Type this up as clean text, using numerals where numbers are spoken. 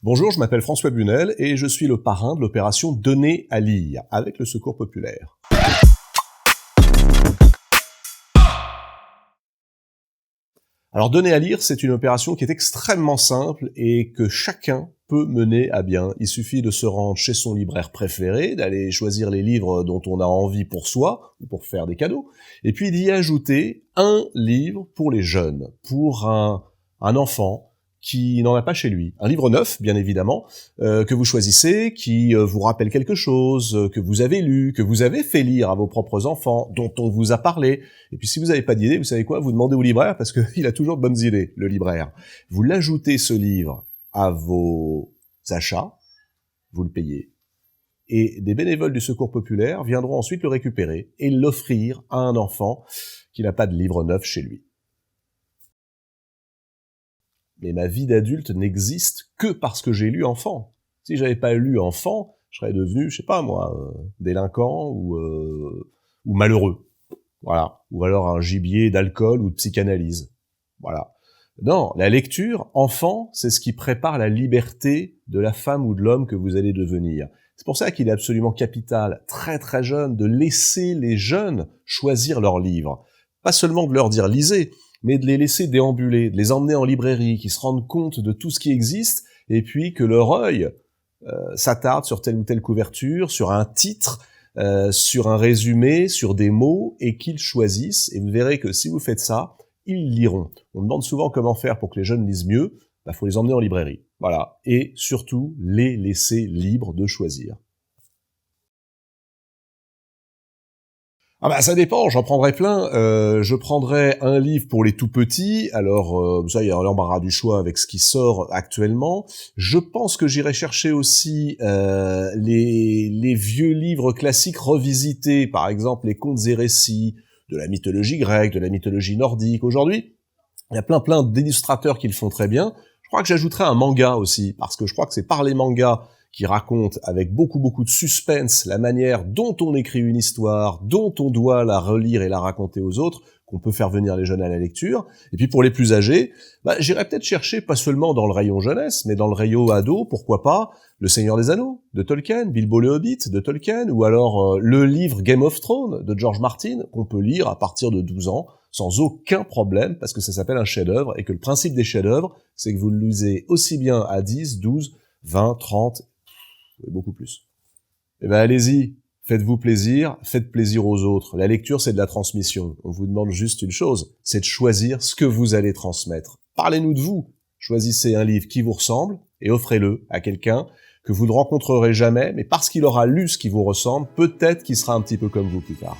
Bonjour, je m'appelle François Bunel et je suis le parrain de l'opération Donner à lire avec le Secours populaire. Alors Donner à lire, c'est une opération qui est extrêmement simple et que chacun peut mener à bien. Il suffit de se rendre chez son libraire préféré, d'aller choisir les livres dont on a envie pour soi ou pour faire des cadeaux, et puis d'y ajouter un livre pour les jeunes, pour un enfant qui n'en a pas chez lui. Un livre neuf, bien évidemment, que vous choisissez, qui vous rappelle quelque chose, que vous avez lu, que vous avez fait lire à vos propres enfants, dont on vous a parlé. Et puis si vous n'avez pas d'idée, vous savez quoi? Vous demandez au libraire, parce qu'il a toujours de bonnes idées, le libraire. Vous l'ajoutez, ce livre, à vos achats, vous le payez, et des bénévoles du Secours populaire viendront ensuite le récupérer et l'offrir à un enfant qui n'a pas de livre neuf chez lui. Mais ma vie d'adulte n'existe que parce que j'ai lu enfant. Si j'avais pas lu enfant, je serais devenu, je sais pas moi, délinquant ou malheureux. Voilà. Ou alors un gibier d'alcool ou de psychanalyse. Voilà. Non, la lecture, enfant, c'est ce qui prépare la liberté de la femme ou de l'homme que vous allez devenir. C'est pour ça qu'il est absolument capital, très très jeune, de laisser les jeunes choisir leurs livres. Pas seulement de leur dire lisez, mais de les laisser déambuler, de les emmener en librairie, qu'ils se rendent compte de tout ce qui existe, et puis que leur œil s'attarde sur telle ou telle couverture, sur un titre, sur un résumé, sur des mots, et qu'ils choisissent. Et vous verrez que si vous faites ça, ils liront. On demande souvent comment faire pour que les jeunes lisent mieux. Bah, faut les emmener en librairie. Voilà. Et surtout, les laisser libres de choisir. Ah bah ça dépend, j'en prendrai plein. Je prendrai un livre pour les tout petits, alors ça il y a l'embarras du choix avec ce qui sort actuellement. Je pense que j'irai chercher aussi les vieux livres classiques revisités, par exemple les contes et récits de la mythologie grecque, de la mythologie nordique. Aujourd'hui, il y a plein d'illustrateurs qui le font très bien. Je crois que j'ajouterai un manga aussi, parce que je crois que c'est par les mangas qui raconte avec beaucoup de suspense la manière dont on écrit une histoire, dont on doit la relire et la raconter aux autres, qu'on peut faire venir les jeunes à la lecture. Et puis pour les plus âgés, j'irai peut-être chercher, pas seulement dans le rayon jeunesse, mais dans le rayon ado, pourquoi pas, Le Seigneur des Anneaux, de Tolkien, Bilbo le Hobbit, de Tolkien, ou alors le livre Game of Thrones, de George Martin, qu'on peut lire à partir de 12 ans, sans aucun problème, parce que ça s'appelle un chef-d'œuvre, et que le principe des chefs-d'œuvre, c'est que vous le lisez aussi bien à 10, 12, 20, 30, et beaucoup plus. Eh ben allez-y, faites-vous plaisir, faites plaisir aux autres. La lecture, c'est de la transmission. On vous demande juste une chose, c'est de choisir ce que vous allez transmettre. Parlez-nous de vous. Choisissez un livre qui vous ressemble et offrez-le à quelqu'un que vous ne rencontrerez jamais, mais parce qu'il aura lu ce qui vous ressemble, peut-être qu'il sera un petit peu comme vous plus tard.